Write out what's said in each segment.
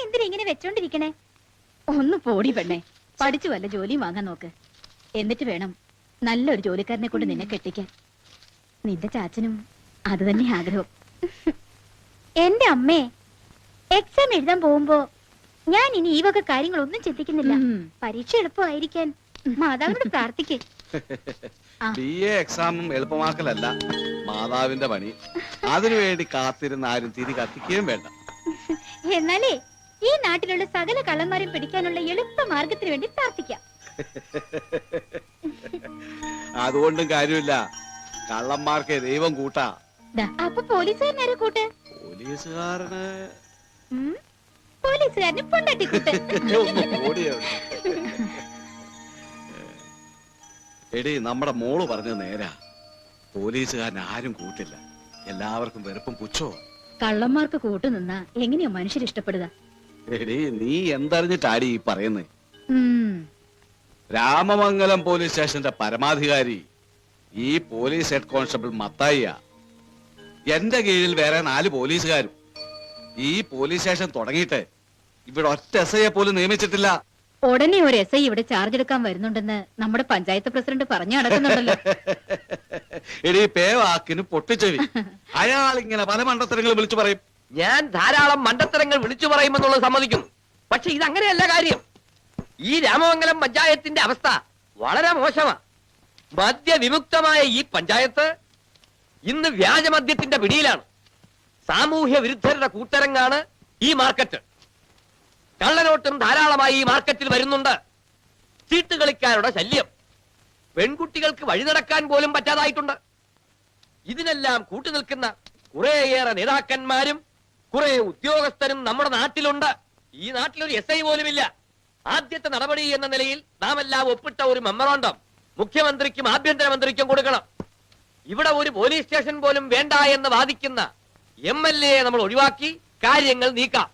എന്തിനാ ഇങ്ങനെ വെച്ചോണ്ടിരിക്കണേ? ഒന്ന് പോടി പെണ്ണെ, പഠിച്ചു വല്ല ജോലിയും വാങ്ങാൻ നോക്ക്. എന്നിട്ട് വേണം നല്ലൊരു ജോലിക്കാരനെ കൊണ്ട് നിന്നെ കെട്ടിക്കാൻ. നിന്റെ ചാച്ചനും അത് തന്നെ ആഗ്രഹം. എന്റെ അമ്മേ, എക്സാം എഴുതാൻ പോകുമ്പോ ഞാൻ ഇനി ഈ വക കാര്യങ്ങളൊന്നും ചിന്തിക്കുന്നില്ല. പരീക്ഷ എളുപ്പമായിരിക്കാൻ മാതാവിനോട് പ്രാർത്ഥിക്കേ. BA എക്സാമും എളുപ്പമാക്കലല്ല മാതാവിന്റെ പണി. അതിനുവേണ്ടി കാത്തിരുന്ന ആരും തിരി കത്തിക്കുകയും വേണ്ട. എന്നാലേ ഈ നാട്ടിലുള്ള സകല കള്ളന്മാരും പിടിക്കാനുള്ള എളുപ്പ മാർഗത്തിന് വേണ്ടി പ്രാർത്ഥിക്കാം. അതുകൊണ്ടും കാര്യമില്ല, കള്ളന്മാർക്ക് ദൈവം കൂട്ടാ. അപ്പൊ പോലീസുകാരനാരെ കൂട്ട്? പോലീസുകാരന് പൊണ്ടാട്ടി കൂട്ട്. എടി, നമ്മുടെ മോള് പറഞ്ഞത് നേരാ. പോലീസുകാരൻ ആരും കൂട്ടില്ല, എല്ലാവർക്കും വെറുപ്പും പുച്ഛോ. കള്ളന്മാർക്ക് കൂട്ടു നിന്നാ എങ്ങനെയാ മനുഷ്യർ ഇഷ്ടപ്പെടുക? എടി, നീ എന്തറിഞ്ഞിട്ടാടി ഈ പറയുന്നേ? രാമമംഗലം പോലീസ് സ്റ്റേഷന്റെ പരമാധികാരി ഈ പോലീസ് ഹെഡ് കോൺസ്റ്റബിൾ മത്തായിയാ. എന്റെ കീഴിൽ വേറെ 4 പോലീസുകാരും. ഈ പോലീസ് സ്റ്റേഷൻ തുടങ്ങിയിട്ട് ഇവിടെ ഒറ്റ SI പോലും നിയമിച്ചിട്ടില്ല. ഉടനെ ഒരു SI ഇവിടെ ചാർജ് എടുക്കാൻ വരുന്നുണ്ടെന്ന് നമ്മുടെ പഞ്ചായത്ത് പ്രസിഡന്റ് പറഞ്ഞു നടക്കുന്നുണ്ടല്ലോ. എടി, പേവാക്കിന് പൊട്ടിച്ചെവി. അയാൾ ഇങ്ങനെ പല മണ്ടത്തരങ്ങൾ വിളിച്ചു പറയും. ഞാൻ ധാരാളം മണ്ടത്തരങ്ങൾ വിളിച്ചു പറയുമെന്നുള്ളത് സമ്മതിക്കുന്നു. പക്ഷെ ഇതങ്ങനെയല്ല കാര്യം. ഈ രാമമംഗലം പഞ്ചായത്തിന്റെ അവസ്ഥ വളരെ മോശമാണ്. മദ്യവിമുക്തമായ ഈ പഞ്ചായത്ത് ഇന്ന് വ്യാജമദ്യത്തിന്റെ പിടിയിലാണ്. സാമൂഹ്യ വിരുദ്ധരുടെ കൂട്ടരങ്ങാണ് ഈ മാർക്കറ്റ്. കള്ളനോട്ടും ധാരാളമായി ഈ മാർക്കറ്റിൽ വരുന്നുണ്ട്. ചീട്ടുകളിക്കാരുടെ ശല്യം, പെൺകുട്ടികൾക്ക് വഴി നടക്കാൻ പോലും പറ്റാതായിട്ടുണ്ട്. ഇതിനെല്ലാം കൂട്ടുനിൽക്കുന്ന കുറേയേറെ നേതാക്കന്മാരും കുറെ ഉദ്യോഗസ്ഥരും നമ്മുടെ നാട്ടിലുണ്ട്. ഈ നാട്ടിലൊരു SI പോലുമില്ല. ആദ്യത്തെ നടപടി എന്ന നിലയിൽ നാം എല്ലാം ഒപ്പിട്ട ഒരു മെമ്മറാണ്ടം മുഖ്യമന്ത്രിക്കും ആഭ്യന്തരമന്ത്രിക്കും കൊടുക്കണം. ഇവിടെ ഒരു പോലീസ് സ്റ്റേഷൻ പോലും വേണ്ട എന്ന് വാദിക്കുന്ന MLA നമ്മൾ ഒഴിവാക്കി കാര്യങ്ങൾ നീക്കാം.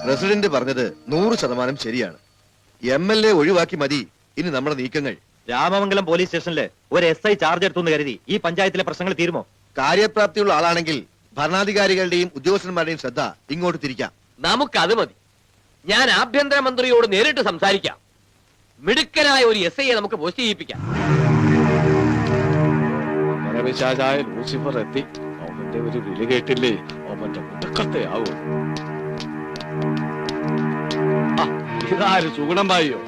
പ്രസിഡന്റ് പറഞ്ഞത് 100% ശരിയാണ്. MLA ഒഴിവാക്കി മതി ഇനി നമ്മുടെ നീക്കങ്ങൾ. രാമമംഗലം പോലീസ് സ്റ്റേഷനില് ഒരു SI ചാർജ് എടുത്തു കരുതി ഈ പഞ്ചായത്തിലെ പ്രശ്നങ്ങൾ തീരുമോ? കാര്യപ്രാപ്തിയുള്ള ആളാണെങ്കിൽ ഭരണാധികാരികളുടെയും ഉദ്യോഗസ്ഥന്മാരുടെയും ശ്രദ്ധ ഇങ്ങോട്ട് തിരിക്കാം. നമുക്കത് മതി. ഞാൻ ആഭ്യന്തരമന്ത്രിയോട് നേരിട്ട് സംസാരിക്കാം. മിടുക്കനായ ഒരു SI നമുക്ക് പോസ്റ്റ് ചെയ്യിപ്പിക്കാം. പരപിശാചായ ലൂസിഫർ എത്തി. അവന്റെ ഒരു വിളി കേട്ടില്ലേ, അവന്റെ മുടക്കത്തെ ആവും. ഇതാര് സുഗുണം പായോ?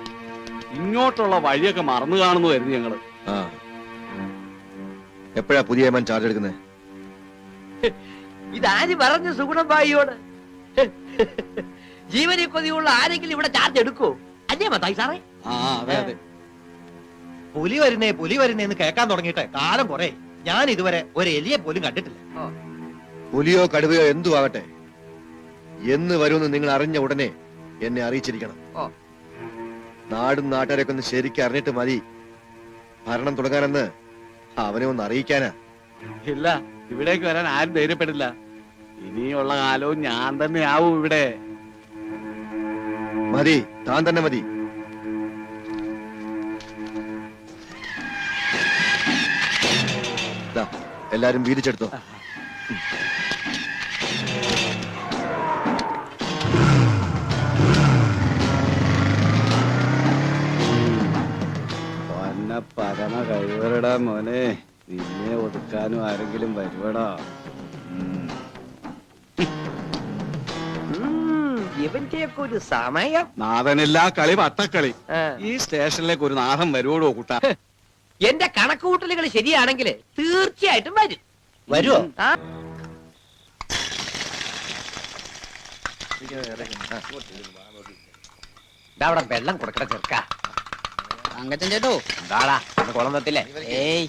ഇങ്ങോട്ടുള്ള വഴിയൊക്കെ മറന്നു കാണുന്നു കരുതി ഞങ്ങള്. എപ്പോഴാ പുതിയ ഏമാൻ ചാർജ് എടുക്കുന്നത്? ഇതാര് പറഞ്ഞു സുഗുണം ബായിയോട്? ജീവനെ കൊതിയുള്ള ആരെങ്കിലും ഇവിടെ ചാർജ് എടുക്കോ? അല്ലേ മത്തായി സാറേ? അതെ അതെ. പുലി വരുന്നേന്ന് കേൾക്കാൻ തുടങ്ങിയിട്ട് കാലം കുറെ. ഞാൻ ഇതുവരെ ഒരു എലിയെ പോലും കണ്ടിട്ടില്ല. പുലിയോ കടുവയോ എന്തു ആകട്ടെ, എന്ന് വരുമെന്ന് നിങ്ങൾ അറിഞ്ഞ ഉടനെ എന്നെ അറിയിച്ചിരിക്കണം. നാടും നാട്ടുകാരൊക്കെ ഒന്ന് ശരിക്കും അറിഞ്ഞിട്ട് മതി ഭരണം തുടങ്ങാനെന്ന് അവനെ ഒന്ന് അറിയിക്കാനാ. ഇല്ല, ഇവിടേക്ക് വരാൻ ആരും ധൈര്യപ്പെടില്ല. ഇനിയുള്ള കാലവും ഞാൻ തന്നെ ആവും ഇവിടെ. മതി, താൻ തന്നെ മതി. എല്ലാരും വീതിച്ചെടുത്തോ. പരമ കഴിവരടാ മോനെ, നിന്നെ ഒതുക്കാനും ആരെങ്കിലും വരുവടാ. ഇവന്റെയൊക്കെ ഒരു സമയം. നാഥനില്ല കളി വട്ടക്കളി. ഈ സ്റ്റേഷനിലേക്ക് ഒരു നാഥൻ വരുവോടോ കൂട്ടാ? എന്റെ കണക്കുകൂട്ടലുകൾ ശരിയാണെങ്കിൽ തീർച്ചയായിട്ടും വരും. വരുവോ? അവിടെ വെള്ളം കൊടുക്കണ ചെറുക്ക. അങ്കച്ചൻ ചേട്ടോ, എന്താടാ കുളം തത്തില്ലേ? ഏയ്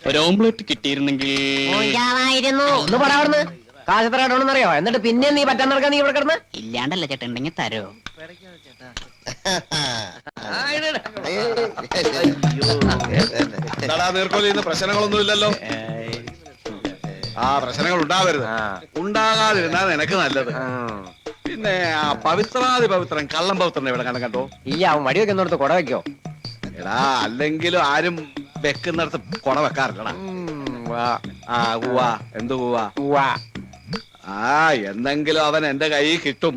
ഒരു ഓംലെറ്റ് കിട്ടിയിരുന്നെങ്കിൽ ഒന്ന് പറയാറുന്ന് കാശ് എത്ര ഇടണമെന്നറിയോ? എന്നിട്ട് പിന്നെ നീ പറ്റാൻ നടക്കാൻ നീ ഇവിടെ കിടന്ന് ഇല്ലാണ്ടല്ല ചേട്ടാ, ഉണ്ടെങ്കിൽ തരോ? പ്രശ്നങ്ങളൊന്നും ഇല്ലല്ലോ. പ്രശ്നങ്ങൾ ഉണ്ടാവരുത്. ഉണ്ടാകാതിരുന്നാ നിനക്ക് നല്ലത്. പിന്നെ ആ പവിത്രാതി പവിത്രൻ കള്ളം പവിത്രനെ ഇവിടെ കണ്ടോ? ഇല്ല, അവൻ മടിയൊക്കെ ഒന്നെടുത്ത് കുട വെക്കോ. എടാ അല്ലെങ്കിലും ആരും വെക്കുന്നിടത്ത് കൊട വെക്കാറില്ലടാ. ആ കൂവാ എന്ത് കൂവാ? ആ എന്തെങ്കിലും അവൻ എന്റെ കയ്യിൽ കിട്ടും.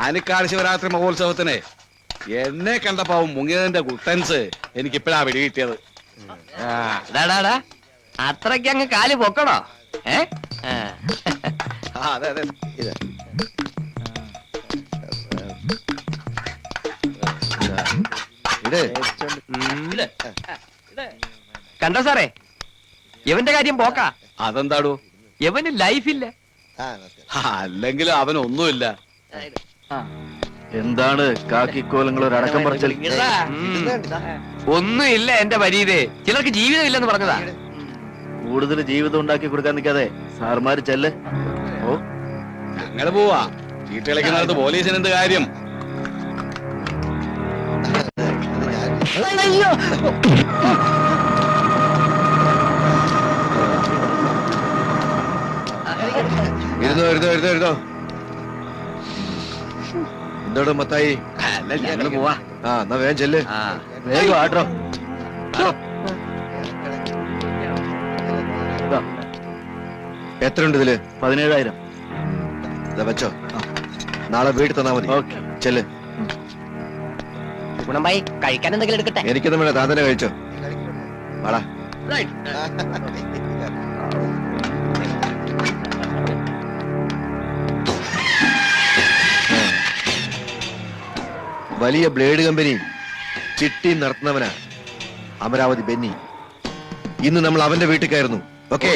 ആനിക്കാട് ശിവരാത്രി മഹോത്സവത്തിന് എന്നെ കണ്ടപ്പോ അവൻ മുങ്ങിയതിന്റെ ഗുട്ടൻസ് എനിക്കിപ്പോഴാ പിടി കിട്ടിയത്. അത്രയ്ക്ക് അങ്ങ് കാല് പൊക്കണോ? അതെ അതെ ഇത് കണ്ടോ സാറേ, ഇവന്റെ കാര്യം പോക്കാ. അതെന്താടൂ? ഇവന് ലൈഫില്ല. അല്ലെങ്കിലും അവനൊന്നുമില്ല. എന്താണ് കാക്കിക്കോലങ്ങൾ ഒരു അടക്കം പറച്ചൽ? ഒന്നുമില്ല എന്റെ പരീതേ. ചിലർക്ക് ജീവിതം ഇല്ലെന്ന് പറഞ്ഞതാ. കൂടുതൽ ജീവിതം ഉണ്ടാക്കി കൊടുക്കാൻ നിൽക്കാതെ സാർമാര് ചെല്ല്. ഓ ഞങ്ങള് പോവാ. ചീട്ട് കളിക്കുന്നിടത്ത് പോലീസിന് എന്ത് കാര്യം? ഇരുന്നോ. എന്തോടോ മത്തായി? ഞങ്ങള് പോവാ. ആ എന്നാ വേഗം ചെല്ല്. വേഗം ആട്ടോ. എത്ര ഉണ്ട് ഇതില്? 17,000. ഇതാ വെച്ചോ. നാളെ വീട്ടിൽ തന്നാ മതി. ഓക്കെ. ചെല്ല്. ഗുണമായി കഴിക്കാൻ എന്തെങ്കിലും എടുക്കട്ടെ? എനിക്കൊന്നും വേണ്ട, താൻ തന്നെ കഴിച്ചോ. വാടാ. വലിയ ബ്ലേഡ് കമ്പനി ചിട്ടി നടത്തുന്നവനാ അമരാവതി ബെന്നി. ഇന്ന് നമ്മൾ അവന്റെ വീട്ടിൽ കയറുന്നു. ഓക്കെ?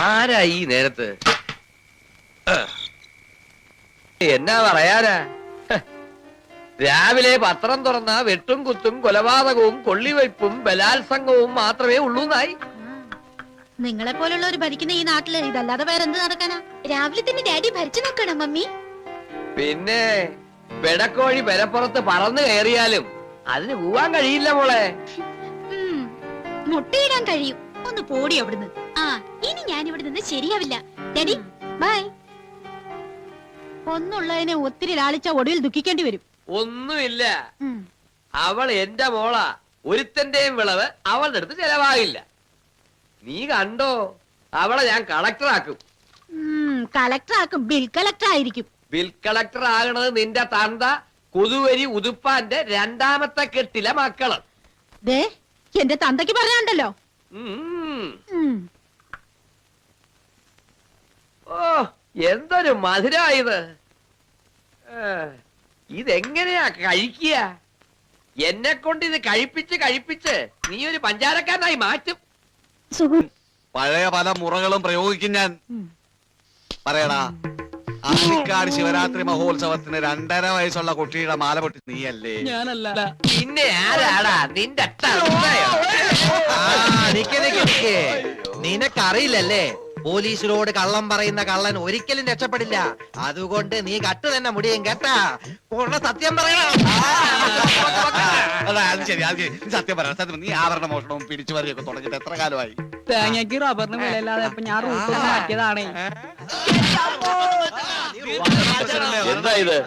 ആരാ ഈ നേരത്ത്? എന്നാ പറയാനാ? രാവിലെ പത്രം തുറന്ന വെട്ടും കുത്തും കൊലപാതകവും കൊള്ളിവയ്പും ബലാത്സംഗവും മാത്രമേ ഉള്ളൂ നായി. നിങ്ങളെ പോലുള്ളവർ ഭരിക്കുന്ന ഈ നാട്ടില് ഇതല്ലാതെ വേറെന്ത് നടക്കാനാ? രാവിലെ തന്നെ ഡാഡി ഭരിച്ചു നോക്കണം മമ്മി. പിന്നെ പെടക്കോഴി പെരപ്പുറത്ത് പറന്നു കയറിയാലും അതിന് പോവാൻ കഴിയില്ല മോളെ. മുട്ടയിടാൻ കഴിയും. ഒന്ന് പോടി അവിടുന്ന്. ആ ഇനി ഞാൻ ഇവിടെ നിന്ന് ശരിയാവില്ല. Daddy bye. ഒന്നുള്ളതിനെ ഒത്തിരി ലാളിച്ച ഒടുവിൽ ദുഃഖിക്കേണ്ടി വരും. ഒന്നുമില്ല, അവൾ എന്റെ മോളാ. ഒരുത്തന്റെയും വിളവ് അവളുടെ അടുത്ത് ചെലവാകില്ല. നീ കണ്ടോ, അവളെ ഞാൻ കളക്ടറാക്കും. കളക്ടറാക്കും. ബിൽ കളക്ടർ ആയിരിക്കും. ബിൽ കളക്ടർ ആകണത് നിന്റെ തന്ത കൊതുവരി ഉതുപ്പാന്റെ രണ്ടാമത്തെ കെട്ടിലെ മക്കള്. ദേ എന്റെ തന്തയ്ക്ക് പറഞ്ഞുണ്ടല്ലോ. ഓ എന്തൊരു മധുരായത്. ഇതെങ്ങനെയാ കഴിക്കുക? എന്നെ കൊണ്ട് ഇത് കഴിപ്പിച്ച് നീ ഒരു പഞ്ചാരക്കാരനായി മാറ്റും. പഴയ പല മുറകളും പ്രയോഗിക്കും ഞാൻ. പറയടാ, ആനിക്കാട് ശിവരാത്രി മഹോത്സവത്തിന് 2.5 വയസ്സുള്ള കുട്ടിയുടെ മാല പൊട്ടി നീയല്ലേ? ഞാനല്ല. പിന്നെ ആരാടാ? നിന്റെ തന്തയോ? നിനക്കറിയില്ലല്ലേ, പോലീസിനോട് കള്ളം പറയുന്ന കള്ളൻ ഒരിക്കലും രക്ഷപ്പെടില്ല. അതുകൊണ്ട് നീ കട്ട് തന്നെ മുടിയും കേട്ടാ. സത്യം പറയണം. അത് ശരി. നീ സത്യം പറയണം. സത്യം. നീ ആഭരണ മോഷണവും പിടിച്ചു വരികയൊക്കെ തുടങ്ങിയിട്ട് എത്ര കാലമായി? തേങ്ങയ്ക്ക് റബ്ബറിന് വിലയില്ലാതെ ഞാൻ റൂട്ട് മാറ്റിയതാണേ. എന്താ ഇത്?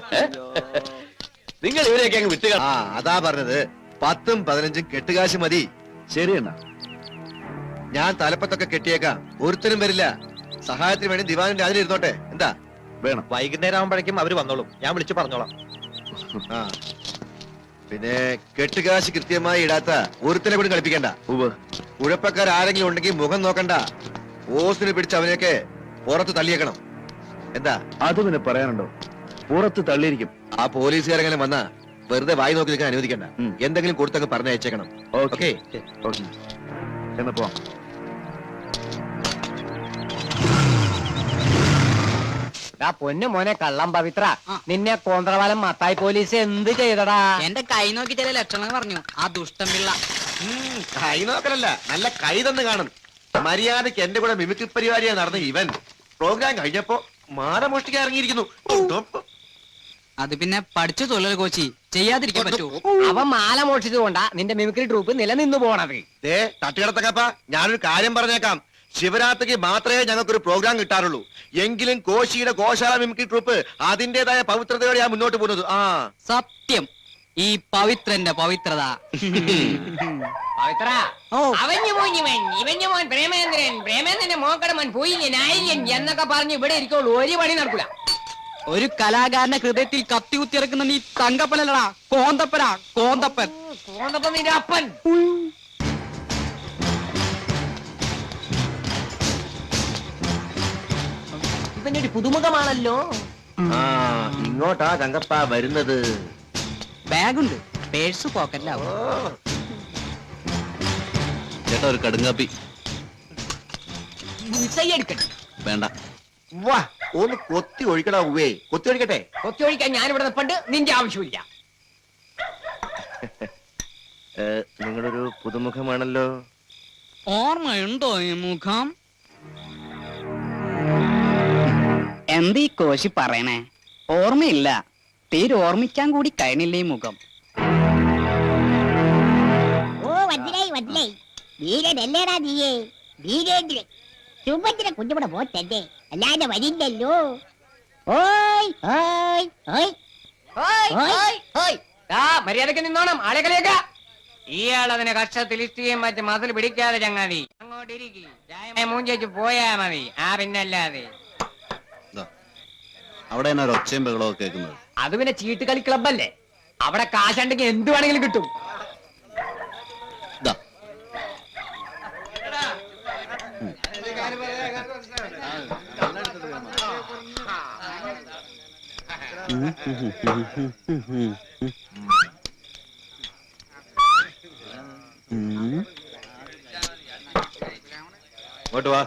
നിങ്ങൾ ഇവരെയൊക്കെ അങ്ങ് വിട്ടുക. ആ അതാ പറഞ്ഞത്. 10ഉം 15ഉം കെട്ടുകാശ് മതി. ശരിയെന്നാ. ഞാൻ തലപ്പത്തൊക്കെ കെട്ടിയേക്കാം. ഒരുത്തരും വരില്ല. സഹായത്തിന് വേണ്ടി ദിവാനിന്റെ അതിലിരുന്നോട്ടെ. എന്താ വേണം? വൈകുന്നേരം ആകുമ്പോഴേക്കും അവര് വന്നോളും. ഞാൻ വിളിച്ചു പറഞ്ഞോളാം. ആ പിന്നെ കെട്ടുകാശ് കൃത്യമായി ഇടാത്ത ഒരുത്തനെ കൂടി കളിപ്പിക്കണ്ട. കുഴപ്പക്കാർ ആരെങ്കിലും ഉണ്ടെങ്കിൽ മുഖം നോക്കണ്ട. ഓസിന് പിടിച്ച് അവനെയൊക്കെ പുറത്ത് തള്ളിയേക്കണം. എന്താ? അത് പിന്നെ പറയാനുണ്ടോ? പുറത്ത് തള്ളിയിരിക്കും. ആ പോലീസുകാരെങ്കിലും വന്നാ വെറുതെ വായി നോക്കി നിൽക്കാൻ അനുവദിക്കണ്ട. എന്തെങ്കിലും കൊടുത്തങ്ങ് പറഞ്ഞയച്ചേക്കണം. ഓക്കെ? എന്നാ പോവാം. പൊന്നു മോനെ കള്ളം പവിത്ര, നിന്നെ കോന്ത്രവാലം മത്തായി പോലീസ് എന്ത് ചെയ്തടാ? എന്റെ കൈ നോക്കി ചില ലക്ഷണങ്ങൾ പറഞ്ഞു ആ ദുഷ്ടം പിള്ള. കൈ നോക്കലല്ല, നല്ല കൈ തന്ന് കാണും. മര്യാദക്ക് എന്റെ കൂടെ മിമിക്രി പരിപാടിയാ നടന്ന ഇവൻ പ്രോഗ്രാം കഴിഞ്ഞപ്പോ മാല മോഷ്ടിക്കാൻ ഇറങ്ങിയിരിക്കുന്നു. അത് പിന്നെ പഠിച്ചു തൊഴിൽ കോച്ചി, ചെയ്യാതിരിക്കാൻ പറ്റൂ. അവൻ മാല മോഷിച്ചത് കൊണ്ടാ നിന്റെ മിമിക്രി ട്രൂപ്പ് നിലനിന്നു പോണത്. തട്ടുകിടത്തക്കപ്പ, ഞാനൊരു കാര്യം പറഞ്ഞേക്കാം. ശിവരാത്രിക്ക് മാത്രമേ ഞങ്ങൾക്കൊരു പ്രോഗ്രാം കിട്ടാറുള്ളൂ. എങ്കിലും കോശിയുടെ ഗോശാല മിമിക്രി ട്രൂപ്പ് അതിന്റേതായ പവിത്രതയോടെയാണ് മുന്നോട്ട് പോകുന്നത്. ആ സത്യം, ഈ പവിത്രന്റെ പവിത്രത. പവിത്ര അവഞ്ഞു മൂഞ്ഞിവൻ ഇവഞ്ഞു മോൻ പ്രേമേന്ദ്രൻ, പ്രേമേന്ദ്രന്റെ മോക്കടമൻ പൂയിഞ്ഞൻ ആയില്യൻ എന്നൊക്കെ പറഞ്ഞ് ഇവിടെ ഇരിക്കുള്ളൂ, ഒരു പണി നടക്കൂല. ഒരു കലാകാരന്റെ ഹൃദയത്തിൽ കത്തി കുത്തിയിറക്കുന്ന നീ തങ്കപ്പനല്ലടാ, കോന്തപ്പനാ കോന്തപ്പൻ. കോന്തപ്പൻ നിന്റെ അപ്പൻ. ഇവന്റെ ഒരു പുതുമുഖമാണല്ലോ. ഇങ്ങോട്ടാ തങ്കപ്പ വരുന്നത്. ബാഗുണ്ട്, പേഴ്സ് പോക്കറ്റിലാവും. ചേട്ടാ ഒരു കടുങ്കാപ്പി എടുക്കട്ടെ. വേണ്ട. വാ ഒന്ന് കൊത്തി ഒഴിക്കടാ. ഉവേ കൊത്തി ഒഴിക്കട്ടെ. കൊത്തി ഒഴിക്കാൻ ഞാനിവിടെ നിൽപ്പണ്ട്, നിന്റെ ആവശ്യമില്ല. നിങ്ങളൊരു പുതുമുഖമാണല്ലോ. ഓർമ്മയുണ്ടോ ഈ മുഖം? എന്തീ കോശി പറയണേ? ഓർമ്മയില്ല, തീരെ ഓർമ്മിക്കാൻ കൂടി കഴിഞ്ഞില്ല ഈ മുഖം. ഓ മനസ്സിലായി മനസ്സിലായി. വീരനല്ലേടാ നീയേ, വീരേന്ദ്രൻ. സുഭദ്ര കുഞ്ഞുകൂടെ പോത്തല്ലേ, അല്ലാതെ വരില്ലല്ലോ. ഓയ് ഓയ് ഓയ് ഓയ് മര്യാദക്ക് നിന്നോണം, ആളെ കളിയാക്ക. ഇയാളതിനെ കഷ്ടത്തിൽ ഇഷ്ടിയും മറ്റ് മതിൽ പിടിക്കാതെ ചങ്ങാതി അങ്ങോട്ടിരിക്കും, മൂഞ്ചേച്ച് പോയാ മതി. ആ പിന്നല്ലാതെ അവിടെ ഒരു ഒച്ചയും ബഹളവും ഒക്കെ കേൾക്കുന്നത്. അത് പിന്നെ ചീട്ട് കളി ക്ലബല്ലേ, അവിടെ കാശുണ്ടെങ്കിൽ എന്ത് വേണമെങ്കിലും കിട്ടും. ഇങ്ങോട്ട് വാ,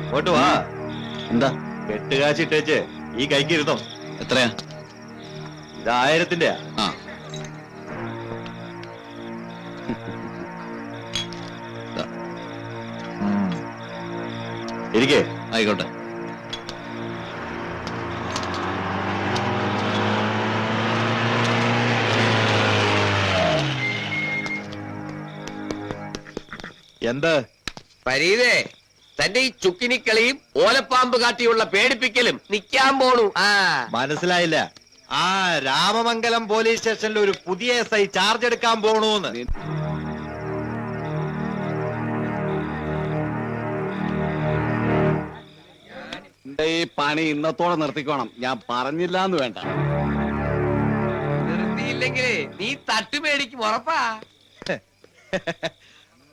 ഇങ്ങോട്ട് വാ. എന്താ? കെട്ടുകാശിട്ടേച്ച് ഈ കൈക്ക് ഇരുന്നോ. എത്രയാ? ഇത് 1000-ന്റെയാ. ആ ഇരിക്കേ. ആയിക്കോട്ടെ. എന്ത് പരീതേ, തന്റെ ഈ ചുക്കിനിക്കളിയും ഓലപ്പാമ്പ് കാട്ടിയുള്ള പേടിപ്പിക്കലും നിക്കാൻ പോണു. മനസ്സിലായില്ല? ആ രാമമംഗലം പോലീസ് സ്റ്റേഷനിൽ ഒരു പുതിയ SI ചാർജ് എടുക്കാൻ പോണൂന്ന്. ഈ പണി ഇന്നത്തോടെ നിർത്തിക്കോണം. ഞാൻ പറഞ്ഞില്ല എന്ന് വേണ്ട. നിർത്തിയില്ലെങ്കിലേ നീ തട്ടുമേടിക്കും, ഉറപ്പാ.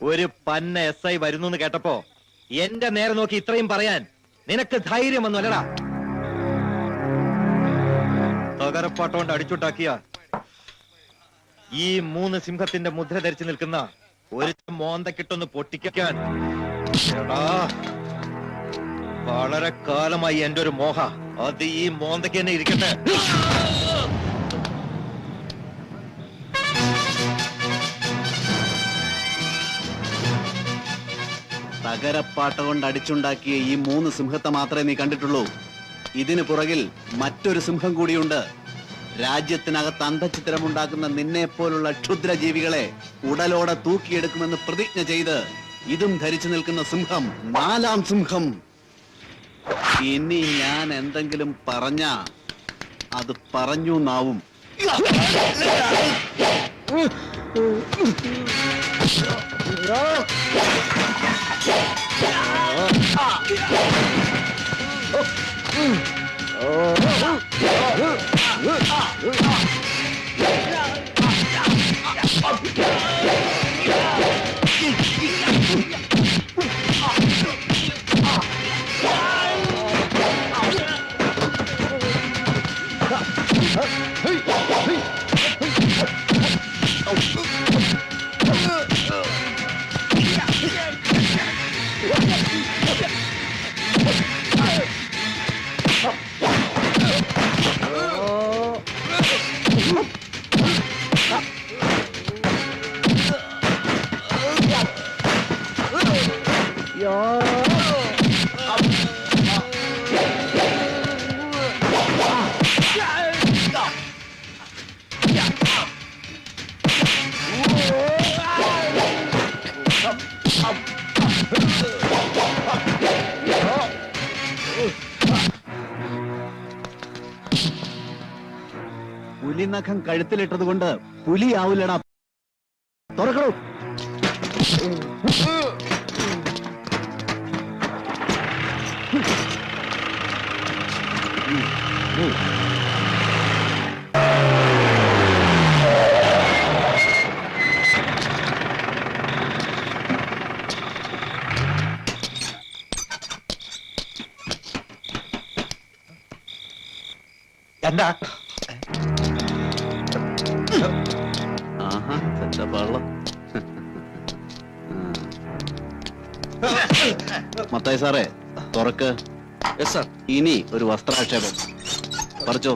ഒരു പന്ന SI വരുന്നു കേട്ടപ്പോ എന്റെ നേരെ നോക്കി ഇത്രയും പറയാൻ നിനക്ക് ധൈര്യം വന്നല്ലടാ. തകരപ്പാട്ട കൊണ്ട് അടിച്ചുണ്ടാക്കിയ ഈ 3 സിംഹത്തിന്റെ മുദ്ര ധരിച്ചു നിൽക്കുന്ന ഒരു മോന്തക്കിട്ടൊന്ന് പൊട്ടിക്കാൻ എടാ, വളരെ കാലമായി എന്റെ ഒരു മോഹ. അത് ഈ മോന്തയ്ക്ക് തന്നെ ഇരിക്കട്ടെ. തകരപ്പാട്ട കൊണ്ട് അടിച്ചുണ്ടാക്കിയ ഈ 3 സിംഹത്തെ മാത്രമേ നീ കണ്ടിട്ടുള്ളൂ. ഇതിനു പുറകിൽ മറ്റൊരു സിംഹം കൂടിയുണ്ട്. രാജ്യത്തിനകത്ത് അന്തചിത്രമുണ്ടാക്കുന്ന നിന്നെ പോലുള്ള ക്ഷുദ്രജീവികളെ ഉടലോടെ തൂക്കിയെടുക്കുമെന്ന് പ്രതിജ്ഞ ചെയ്ത് ഇതും ധരിച്ചു നിൽക്കുന്ന സിംഹം, 4ാം സിംഹം. ഇനി ഞാൻ എന്തെങ്കിലും പറഞ്ഞ അത് പറഞ്ഞു നാവും. പുലിനഖം കഴുത്തിലിട്ടത് കൊണ്ട് പുലിയാവൂലടാ. തുറക്കണോ? എന്താ ആഹാ വെള്ളം. മത്തായി സാറേ തുറക്ക്. ഇനി ഒരു വസ്ത്രാക്ഷേപം പറിച്ചോ.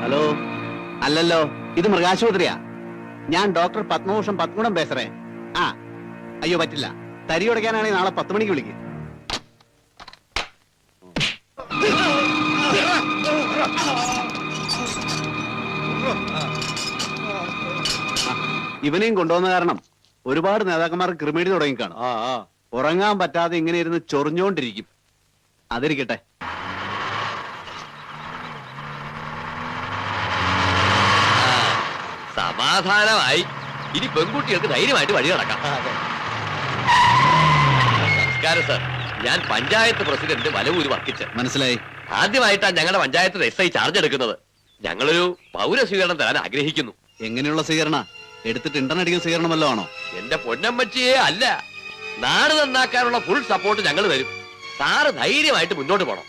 ഹലോ, അല്ലല്ലോ, ഇത് മൃഗാശുപത്രിയാ. ഞാൻ ഡോക്ടർ പത്മഭൂഷൺ പത്മൂടം പേസറേ. ആ അയ്യോ പറ്റില്ല, തരി ഉടയ്ക്കാനാണെങ്കിൽ നാളെ 10 മണിക്ക് വിളിക്കും. ഇവനെയും കൊണ്ടുവന്ന കാരണം ഒരുപാട് നേതാക്കന്മാർ ക്രിമിനൽ തുടങ്ങിക്കാണും. ഉറങ്ങാൻ പറ്റാതെ ഇങ്ങനെ ഇരുന്ന് ചൊറിഞ്ഞോണ്ടിരിക്കും. അതിരിക്കട്ടെ. സമാധാനമായി. ഇനി പെൺകുട്ടികൾക്ക് ധൈര്യമായിട്ട് വഴി നടക്കാം. നമസ്കാരം സർ, ഞാൻ പഞ്ചായത്ത് പ്രസിഡന്റ് വലവൂര് വർക്കിച്ച്. മനസ്സിലായി. ആദ്യമായിട്ടാണ് ഞങ്ങളുടെ പഞ്ചായത്ത് SI ചാർജ് എടുക്കുന്നത്. ഞങ്ങളൊരു പൗര സ്വീകരണം തരാൻ ആഗ്രഹിക്കുന്നു. എങ്ങനെയുള്ള സ്വീകരണ? എടുത്തിട്ട് ഇന്റർനെറ്റ് സ്വീകരണമല്ലോ ആണോ? എന്റെ പൊന്നമ്മച്ചിയെ അല്ല, നാട് നന്നാക്കാനുള്ള ഫുൾ സപ്പോർട്ട് ഞങ്ങൾ തരും. സാറ് ധൈര്യമായിട്ട് മുന്നോട്ട് പോണം.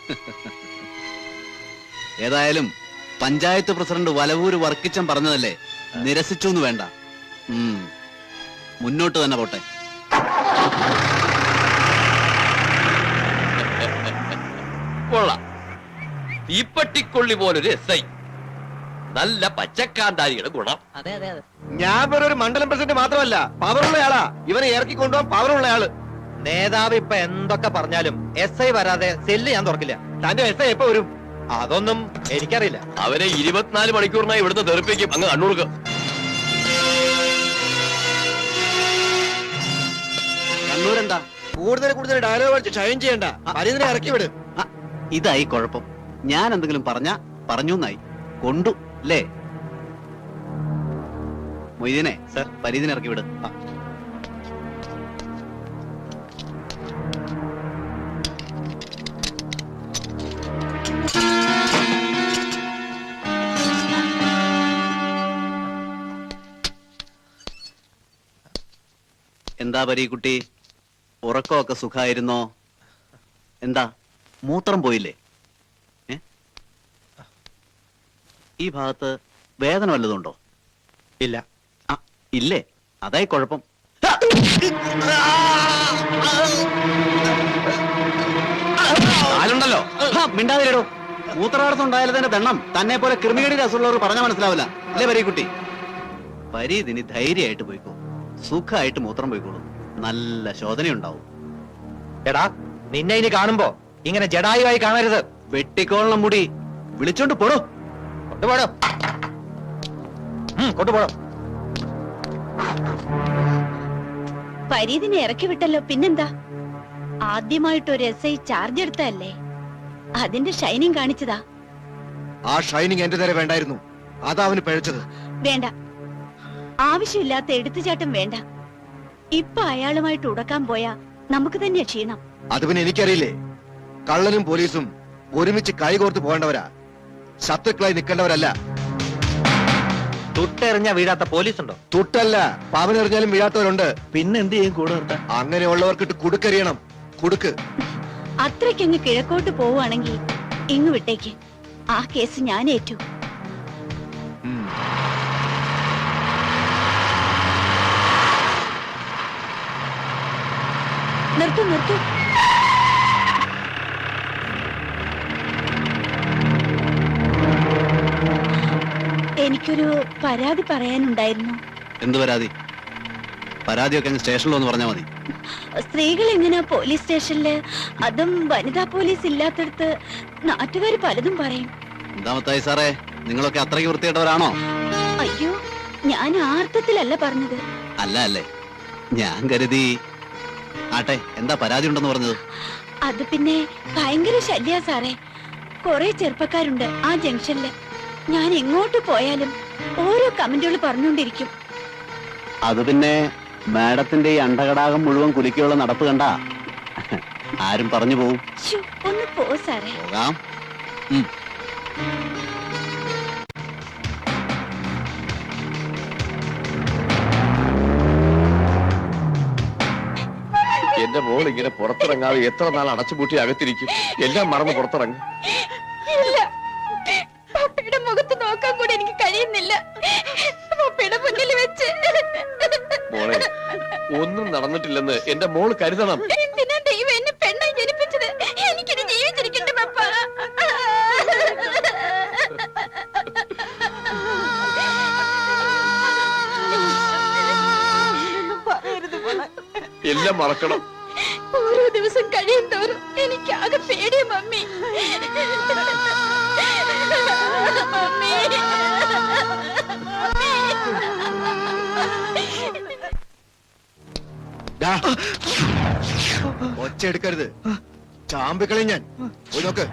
ഏതായാലും പഞ്ചായത്ത് പ്രസിഡന്റ് വലവൂര് വർക്കിച്ചൻ പറഞ്ഞതല്ലേ, നിരസിച്ചു എന്ന് വേണ്ട. മുന്നോട്ട് തന്നെ പോട്ടെ. കൊള്ളാം. തീപ്പട്ടിക്കൊള്ളി പോലൊരു SI, നല്ല പച്ചക്കാന്താരിയുടെ ഗുണം. അതെ അതെ അതെ. ഞാൻ വേറെ ഒരു മണ്ഡലം പ്രസിഡന്റ് മാത്രമല്ല, പവറുള്ളയാളാ. ഇവനെ ഇറക്കി കൊണ്ടുപോകാൻ പവറുള്ളയാള്. നേതാവ് ഇപ്പൊ എന്തൊക്കെ പറഞ്ഞാലും SI വരാതെ സെല്ല് ഞാൻ തുറക്കില്ല. തന്റെ SI എപ്പോ വരും? അതൊന്നും എനിക്കറിയില്ല. അവരെ 24 മണിക്കൂറിനായി ഇവിടുന്ന് തെറിപ്പിക്കും. അങ്ങ് കണ്ണൂർക്ക്. കണ്ണൂരെന്താ? കൂടുതൽ ഡയലോഗ് അടിച്ച് ക്ഷയം ചെയ്യണ്ട. പരിതിനെ ഇറക്കി വിട്. ഇതായി കുഴപ്പം. ഞാൻ എന്തെങ്കിലും പറഞ്ഞു എന്നായി കൊണ്ടു അല്ലേ? മൊയ്തീനെ സർ, പരിതിനെ ഇറക്കി വിട്. എന്താ പരീക്കുട്ടി, ഉറക്കമൊക്കെ സുഖായിരുന്നോ? എന്താ മൂത്രം പോയില്ലേ? ഈ ഭാഗത്ത് വേദന വല്ലതുണ്ടോ? ഇല്ല. ഇല്ലേ? അതായി കുഴപ്പം. ആരുണ്ടല്ലോ മിണ്ടാതിരടോ. മൂത്രാടത്തുണ്ടായാലും തന്നെ ദണ്ണം തന്നെ പോലെ കൃമികടി രസമുള്ളവർ പറഞ്ഞാൽ മനസ്സിലാവില്ല അല്ലേ പരീക്കുട്ടി? പരീതിനി ധൈര്യമായിട്ട് പോയിക്കോ. സുഖമായിട്ട് മൂത്രം പോയിക്കോളൂ. നല്ല ശോധനയുണ്ടാവും. എടാ, നിന്നെ ഇനി കാണുമ്പോ ഇങ്ങനെ ജഡായുവായി കാണരുത്. വെട്ടിക്കോളണം മുടി. വിളിച്ചോണ്ട് പോടോ. കൊണ്ടുപോടോ, കൊണ്ടുപോടോ. പരീതിനെ ഇറക്കി വിട്ടല്ലോ, പിന്നെന്താ? ആദ്യമായിട്ടൊരു SI ചാർജ് എടുത്തല്ലേ, അതിന്റെ ഷൈനിങ് കാണിച്ചതാ. ആ ഷൈനിങ് എന്റെ നേരെ വേണ്ടായിരുന്നു. അതാ അവന് പഴിച്ചത്. വേണ്ട, ആവശ്യമില്ലാത്ത എടുത്തുചാട്ടം വേണ്ട. ഇപ്പൊ അയാളുമായിട്ട് ഉടക്കാൻ പോയാ നമുക്ക് തന്നെ ക്ഷീണം. അത് പിന്നെ എനിക്കറിയില്ലേ. കള്ളനും പോലീസും ഒരുമിച്ച് കൈകോർത്ത് പോകേണ്ടവരാ, ശത്രുക്കളായി നിൽക്കേണ്ടവരല്ല. തുട്ടെറിഞ്ഞ വീഴാത്ത പോലീസ് ഉണ്ടോ? തുട്ടല്ല, പവനെറിഞ്ഞാലും വീഴാത്തവരുണ്ട്. പിന്നെ എന്ത് ചെയ്യും കൂടെ നിർത്താൻ? അങ്ങനെയുള്ളവർക്കിട്ട് കുടുക്കറിയണം. കുടുക്ക്. അത്രയ്ക്കങ്ങ് കിഴക്കോട്ട് പോവുകയാണെങ്കിൽ ഇങ്ങ് വിട്ടേക്ക്. ആ കേസ് ഞാൻ ഏറ്റു. നിർത്തൂ. എനിക്കൊരു പരാതി പറയാനുണ്ടായിരുന്നു. എന്ത് പരാതി? പരാതിയൊക്കെ അങ്ങ് സ്റ്റേഷനിലൊന്ന് പറഞ്ഞാൽ മതി. സ്ത്രീകൾ എങ്ങനെയാ പോലീസ് സ്റ്റേഷനില്? അതും വനിതാ പോലീസ് ഇല്ലാത്തടത്ത് നാട്ടുകാർ പലതും പറയും. എന്താ മത്തായി സാറേ, നിങ്ങളൊക്കെ അത്രയ്ക്ക് വൃത്തികെട്ടവരാണോ? അയ്യോ, ഞാൻ ആർത്ഥത്തിലല്ല പറഞ്ഞത്. അല്ല അല്ലേ, ഞാൻ കരുതി. ആട്ടെ, എന്താ പരാതി ഉണ്ടെന്ന് പറഞ്ഞത്? അത് പിന്നെ ഭയങ്കര ശല്യ സാറേ. കുറെ ചെറുപ്പക്കാരുണ്ട് ആ ജംഗ്ഷനില്. ഞാൻ എങ്ങോട്ട് പോയാലും ഓരോ കമന്റുകൾ പറഞ്ഞുകൊണ്ടിരിക്കും. അത് പിന്നെ മാഡത്തിന്റെ ഈ അണ്ടകടാകം മുഴുവൻ കുലുക്കിയുള്ള നടപ്പ് കണ്ട ആരും പറഞ്ഞു പോവും. ഒന്ന് പോ സാറേ. പോകാം. എന്റെ മോൾ ഇങ്ങനെ പുറത്തിറങ്ങാതെ എത്ര നാൾ അടച്ചുപൂട്ടി അകത്തിരിക്കും? എല്ലാം മറന്ന് പുറത്തിറങ്ങും. പപ്പയുടെ മുഖത്ത് നോക്കാൻ കൂടി എനിക്ക് കഴിയുന്നില്ല. പപ്പയുടെ മുന്നിൽ വെച്ച് മോളെ, ഒന്നും നടന്നിട്ടില്ലെന്ന് എന്റെ മോൾ കരുതണം. എന്തിനാ ദൈവം എന്നെ പെണ്ണായി ജനിപ്പിച്ചത്? എനിക്കിത് ജീവിച്ചിരിക്കട്ടെ പപ്പ. എല്ലാം മറക്കണം. ഓരോ ദിവസം കഴിയും തോറും എനിക്ക് ആകെ പേടിയ മമ്മി. ഒച്ച എടുക്കരുത്, ചാമ്പിക്കളി ഞാൻ. പോയി നോക്ക്.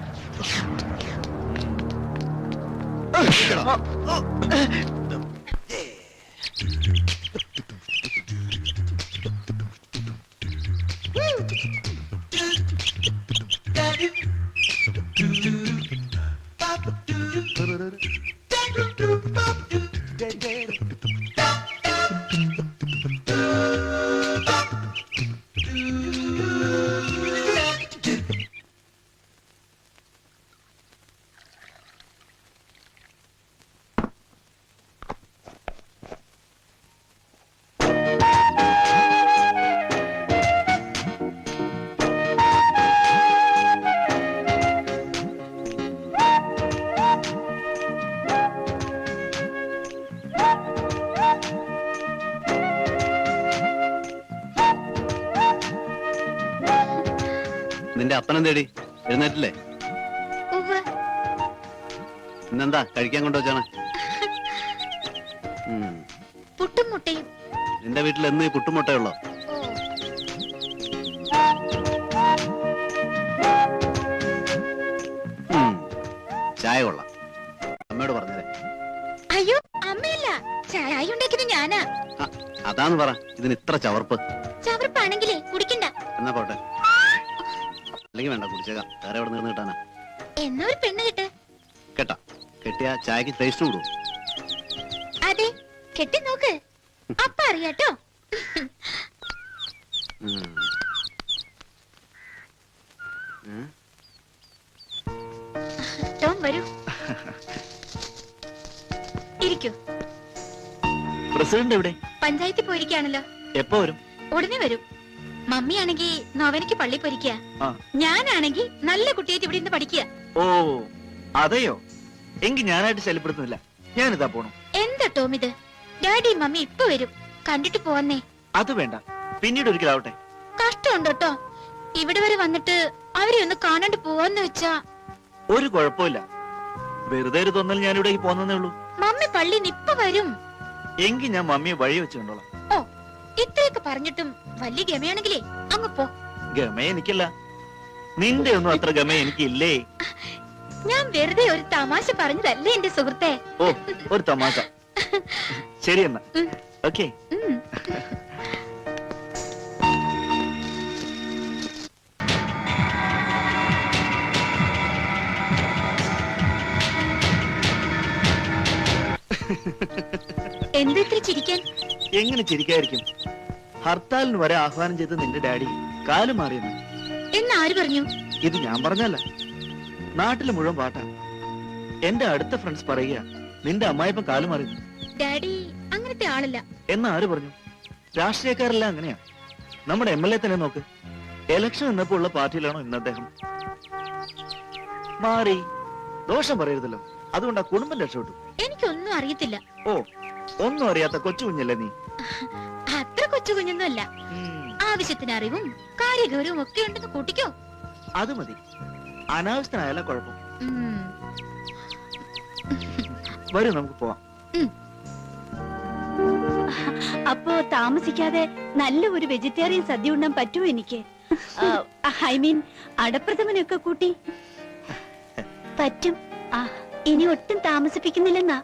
നിന്റെ അപ്പനം തേടി എഴുന്നേറ്റില്ലേ? ഇന്നെന്താ കഴിക്കാൻ കൊണ്ടുവച്ചാണ്? പുട്ടും മുട്ടയും. നിന്റെ വീട്ടിൽ എന്ന് പുട്ടുമുട്ടയുള്ളോ? ചായ കൊള്ളാം. അമ്മയോട് പറഞ്ഞതേ. അയ്യോ, അമ്മയല്ല, ചായ ഉണ്ടാക്കിയത് ഞാനാ. അതാന്ന് പറ, ഇതിന് ഇത്ര ചവർപ്പ്. ചവർപ്പാണെങ്കിലേ കുടിക്കണ്ട. എന്നാ പോട്ടെ, അല്ലെങ്കിൽ വേണ്ട, കുടിച്ചേക്കാം. വേറെ എവിടെ നിന്ന് കിട്ടാനാ? എന്നാ ഒരു പെണ്ണ് കിട്ട്. കേട്ടാ, കെട്ടിയ ചായക്ക് ടേസ്റ്റ് കൂടും. അതെ, കെട്ടി നോക്ക്, അപ്പ അറിയാട്ടോ. ടോം വരൂ, ഇരിക്കൂ. പ്രസിഡന്റ് എവിടെ? പഞ്ചായത്തിൽ പോയിരിക്കാണല്ലോ. എപ്പോ വരും? ഉടനെ വരും. മമ്മിയാണെങ്കി നോവനക്ക് പള്ളി പൊരിക്കുക, ഞാനാണെങ്കി നല്ല കുട്ടിയായിട്ട് ഇവിടെ നിന്ന് പഠിക്കുക. ഓ അതെയോ? എങ്കിൽ ഞാനായിട്ട് ശല്യപ്പെടുത്തുന്നില്ല, ഞാനിതാ പോണു. എന്താ ടോം ഇത്? ഡാഡി മമ്മി ഇപ്പൊ വരും, കണ്ടിട്ട് പോവന്നേ. അത് വേണ്ട, പിന്നീട് ഒരിക്കലാവട്ടെ. കഷ്ടമുണ്ടോ ട്ടോ, ഇവിടെ വരെ വന്നിട്ട് അവരെ ഒന്ന് കാണാണ്ട് പോവാന്ന് വെച്ചാ. ഒരു കുഴപ്പമില്ല, വെറുതെ ഒരു തോന്നൽ ഞാൻ ഇവിടെ പോന്നേ ഉള്ളൂ. മമ്മി പള്ളിന്ന് ഇപ്പൊ വരും. എങ്കിൽ ഞാൻ മമ്മിയെ വഴി വെച്ച് കണ്ടോളാം. ഓ, ഇത്രയൊക്കെ പറഞ്ഞിട്ടും വലിയ ഗമയാണെങ്കിലേ അങ്ങ് പോ. ഗമ എനിക്കല്ല, നിന്റെ ഒന്നും അത്ര ഗമ എനിക്കില്ലേ. ഞാൻ വെറുതെ ഒരു തമാശ പറഞ്ഞതല്ലേ എന്റെ സുഹൃത്തെ. ഓ, ഒരു തമാശ. ശരി എന്നാ, ഓക്കേ. എന്താ ഇത്ര ചിരിക്കാൻ? എങ്ങനെ ചിരിക്കായിരിക്കും? ഹർത്താലിന് വരെ ആഹ്വാനം ചെയ്ത് നിന്റെ ഡാഡി കാല് മാറിയെന്ന്. എന്നാര് പറഞ്ഞു? ഇത് ഞാൻ പറഞ്ഞല്ല, നാട്ടില് മുഴുവൻ പാട്ടാ. എന്റെ അടുത്ത ഫ്രണ്ട്സ് പറയുക നിന്റെ അമ്മായിപ്പം കാല് മാറി. ഡാഡി അങ്ങനത്തെ ആളല്ല. എന്നാ ആര് പറഞ്ഞു? രാഷ്ട്രീയക്കാരെല്ലാം അങ്ങനെയാ. നമ്മുടെ MLA തന്നെ നോക്ക്, എലക്ഷൻ എന്നപ്പോ ഉള്ള പാർട്ടിയിലാണോ ഇന്ന് അദ്ദേഹം? മാറി ദോഷം പറയരുതല്ലോ, അതുകൊണ്ടാ കുടുംബം രക്ഷപ്പെട്ടു. എനിക്കൊന്നും അറിയത്തില്ല. ഓ, ഒന്നും അറിയാത്ത കൊച്ചു കുഞ്ഞല്ലേ നീ? അത്ര കൊച്ചു കുഞ്ഞൊന്നും അല്ല. ആവശ്യത്തിന് അറിവും കാര്യഗൗരവവും ഒക്കെ ഉണ്ടെന്ന് കൂട്ടിക്കോ. അത് മതി, അനാവശ്യത്തിനായാലോ കുഴപ്പം. വരൂ, നമുക്ക് പോവാം. അപ്പോ താമസിക്കാതെ നല്ല ഒരു വെജിറ്റേറിയൻ സദ്യ ഉണ്ണാൻ പറ്റുമോ എനിക്ക്? ഐ മീൻ അടപ്രഥമനൊക്കെ കൂട്ടി പറ്റും. ഇനി ഒട്ടും താമസിപ്പിക്കുന്നില്ലെന്നാ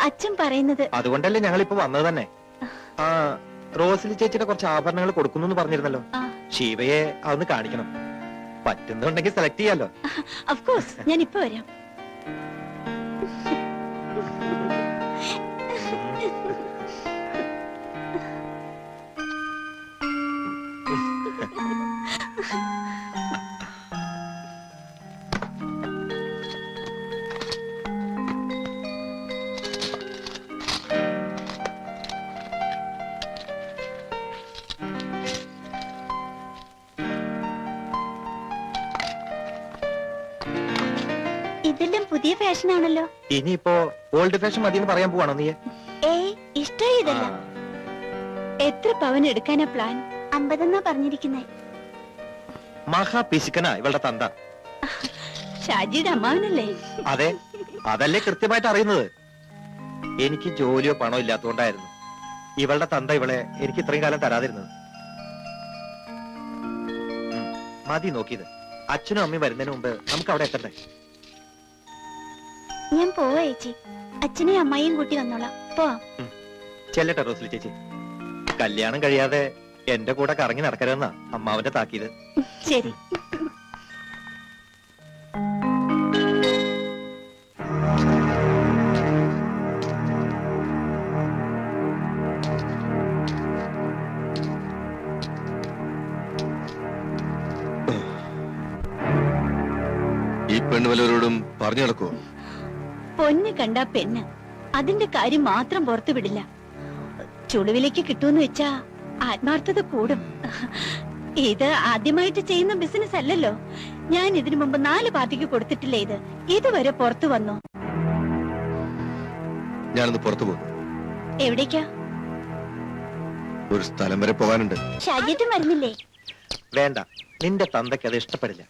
അച്ഛൻ പറയുന്നത്. അതുകൊണ്ടല്ലേ ഞങ്ങൾ ഇപ്പൊ വന്നത് തന്നെ. ആ റോസിലി ചേച്ചിയുടെ കുറച്ച് ആഭരണങ്ങൾ കൊടുക്കുന്നു പറഞ്ഞിരുന്നല്ലോ. ശിവയെ അതൊന്ന് കാണിക്കണം. പറ്റുന്നുണ്ടെങ്കിൽ സെലക്ട് ചെയ്യാലോ. ഓഫ് കോഴ്സ്, ഞാൻ ഇപ്പൊ വരാം. ഇതെല്ലാം പുതിയ ഫാഷൻ ആണല്ലോ. ഇനിയിപ്പോ ഓൾഡ് ഫാഷൻ മതി എന്ന് പറയാൻ പോവാണോ നീ? ഇഷ്ടമായി ഇതല്ല. എത്ര പവൻ എടുക്കാനാ പ്ലാൻ? 50 എന്നാ പറഞ്ഞിരിക്കുന്നേ. മഹാ പിശുക്കനാ ഇവളുടെ തന്ത. ഷാജിയുടെ അമ്മാവനല്ലേ? അതെ, അതല്ലേ കൃത്യമായിട്ട് അറിയുന്നത്. എനിക്ക് ജോലിയോ പണോ ഇല്ലാത്തതുകൊണ്ടായിരുന്നു ഇവളുടെ തന്ത ഇവളെ എനിക്ക് ഇത്രയും കാലം തരാതിരുന്നത്. മതി നോക്കിയത്. അച്ഛനും അമ്മയും വരുന്നതിന് മുമ്പ് നമുക്ക് അവിടെ എത്തണ്ടേ? ഞാൻ പോവാ ചേച്ചി. അച്ഛനെയും അമ്മായിയും കൂട്ടി വന്നോളാം. പോവാം. ചെല്ലട്ടെ റോസ്ലി ചേച്ചി. കല്യാണം കഴിയാതെ എന്റെ കൂടെ കറങ്ങി നടക്കരുതെന്നാ അമ്മാവന്റെ താക്കീത്. ശരി. ഈ പെണ്ണ് വല്ലവരോടും പറഞ്ഞു നടക്കുവോ? പൊന്ന് കണ്ട പെണ്ണ്, അതിന്റെ കാര്യം മാത്രം പുറത്തു വിടില്ല. ചുളിവിലേക്ക് കിട്ടുമെന്ന് വെച്ചാ ആത്മാർത്ഥത കൂടും. ഇത് ആദ്യമായിട്ട് ചെയ്യുന്ന ബിസിനസ് അല്ലല്ലോ. ഞാൻ ഇതിനു മുമ്പ് 4 പാർട്ടിക്ക് കൊടുത്തിട്ടില്ല. ഇതുവരെ പുറത്തു വന്നോ? ഞാനൊന്ന് പുറത്തു പോകും. എവിടേക്കാ? ഒരു സ്ഥലം വരെ പോകാനുണ്ട്. ഷാജിയേട്ടൻ വരുന്നില്ലേ? വേണ്ട, നിന്റെ തന്തയ്ക്ക് അത് ഇഷ്ടപ്പെടില്ല.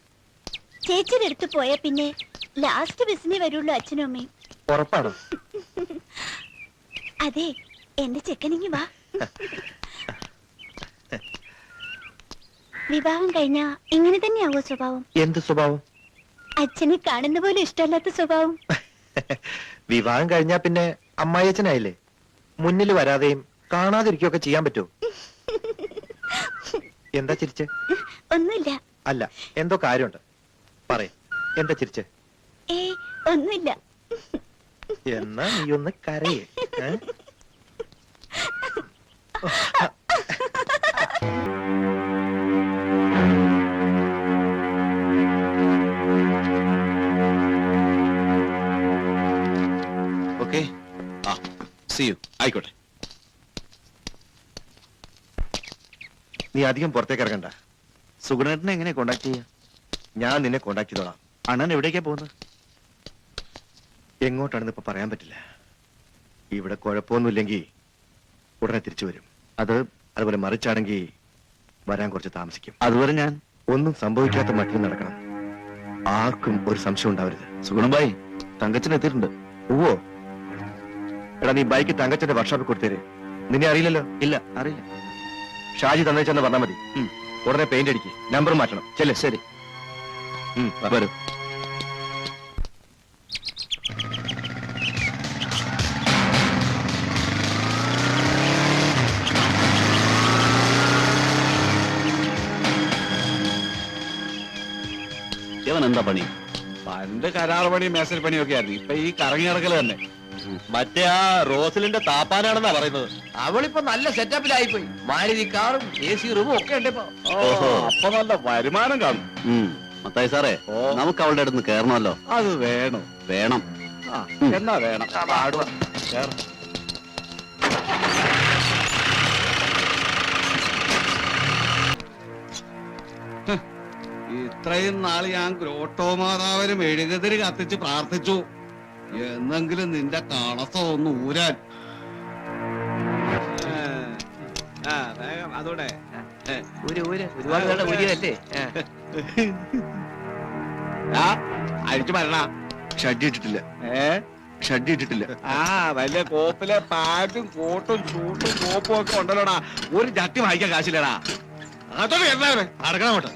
ചേച്ചിയുടെ അടുത്ത് പോയാ പിന്നെ ലാസ്റ്റ് ബസ്സിനെ വരുള്ളൂ അച്ഛനും അമ്മയും. ഉറപ്പാണോ? അതെ, എന്റെ ചെക്കനിങ്ങി വാ. വിവാഹം കഴിഞ്ഞാ ഇങ്ങനെ തന്നെയാവോ സ്വഭാവം? എന്ത് സ്വഭാവം? അച്ഛനെ കാണുന്ന പോലെ ഇഷ്ടമല്ലാത്ത സ്വഭാവം. വിവാഹം കഴിഞ്ഞാ പിന്നെ അമ്മായിയച്ഛനായില്ലേ. മുന്നിൽ വരാതെയും കാണാതിരിക്കുകയൊക്കെ ചെയ്യാൻ പറ്റുമോ? എന്താ ചിരിച്ച്? ഒന്നുമില്ല. അല്ല, എന്തോ കാര്യമുണ്ട്. പറ, എന്താ ചിരിച്ച്? ഒന്നുമില്ല. എന്നാ നീ ഒന്ന് കരയേ. Okay, see you. ആയിക്കോട്ടെ. നീ അധികം പുറത്തേക്ക് ഇറങ്ങണ്ട. സുഗുണേട്ടനെ എങ്ങനെ കോണ്ടാക്ട് ചെയ്യാ? ഞാൻ നിന്നെ കോണ്ടാക്ട് ചെയ്തോളാം. അണ്ണൻ എവിടേക്കാ പോകുന്നത്? എങ്ങോട്ടാണെന്ന് ഇപ്പൊ പറയാൻ പറ്റില്ല. ഇവിടെ കുഴപ്പമൊന്നുമില്ലെങ്കിൽ ഉടനെ തിരിച്ചു വരും. അതുപോലെ മറിച്ചാണെങ്കിൽ വരാൻ കുറച്ച് താമസിക്കും. അതുവരെ ഞാൻ ഒന്നും സംഭവിക്കാത്ത മട്ടിൽ നടക്കണം. ആർക്കും ഒരു സംശയം ഉണ്ടാവരുത്. സുഗുണഭായി, തങ്കച്ചൻ എത്തിയിട്ടുണ്ട്. ഓ എടാ, നീ ബൈക്ക് തങ്കച്ചന്റെ വർക്ക്ഷോപ്പിൽ കൊടുത്തേര്. നിന്നെ അറിയില്ലല്ലോ. ഇല്ല, അറിയില്ല. ഷാജി തന്നേച്ചെന്ന് പറഞ്ഞാൽ മതി. ഉടനെ പെയിന്റ് അടിക്ക്, നമ്പർ മാറ്റണം. ചെല്ലേ. ശരി, വരും. ഇവൻ എന്താ പണി? പണ്ട് കരാർ പണി, മേസൽ പണിയൊക്കെ ആയിരുന്നു. ഇപ്പൊ ഈ കറങ്ങി നടക്കൽ തന്നെ. മറ്റേ ആ റോസിലിന്റെ താപ്പാനാണെന്നാ പറയുന്നത്. അവളിപ്പോ നല്ല സെറ്റപ്പിലായിപ്പോയി. മാരുതി കാറും AC റൂമും ഒക്കെ ഉണ്ട് ഇപ്പൊ. അപ്പൊ നല്ല വരുമാനം കാണും. മത്തായി സാറേ, നമുക്ക് അവളുടെ അടുത്ത് കയറണമല്ലോ. അത് വേണം. വേണം. എന്നാ വേണം. ഇത്രയും നാൾ ഞാൻ ഗ്രോട്ടോ മാതാവിന് മെഴുകുതിരി കത്തിച്ച് പ്രാർത്ഥിച്ചു, എന്നെങ്കിലും നിന്റെ കാണസ ഒന്ന് ഊരാൻ. അതോടെ ഒരുപാട് പേരുടെ ഊരിയതല്ലേ അഴിച്ചു മരണ ഷഡ്ഡി ഇട്ടിട്ടില്ല ഷഡ്ഡി ഇട്ടിട്ടില്ല. വലിയ കോപ്പിലെ പാറ്റും കോട്ടും ചൂട്ടും കോപ്പും ഒക്കെ ഉണ്ടല്ലോടാ. ഒരു ചട്ടി വാങ്ങിക്കാൻ കാശില്ലടാ. അതോടെ അടക്കണം അങ്ങോട്ട്.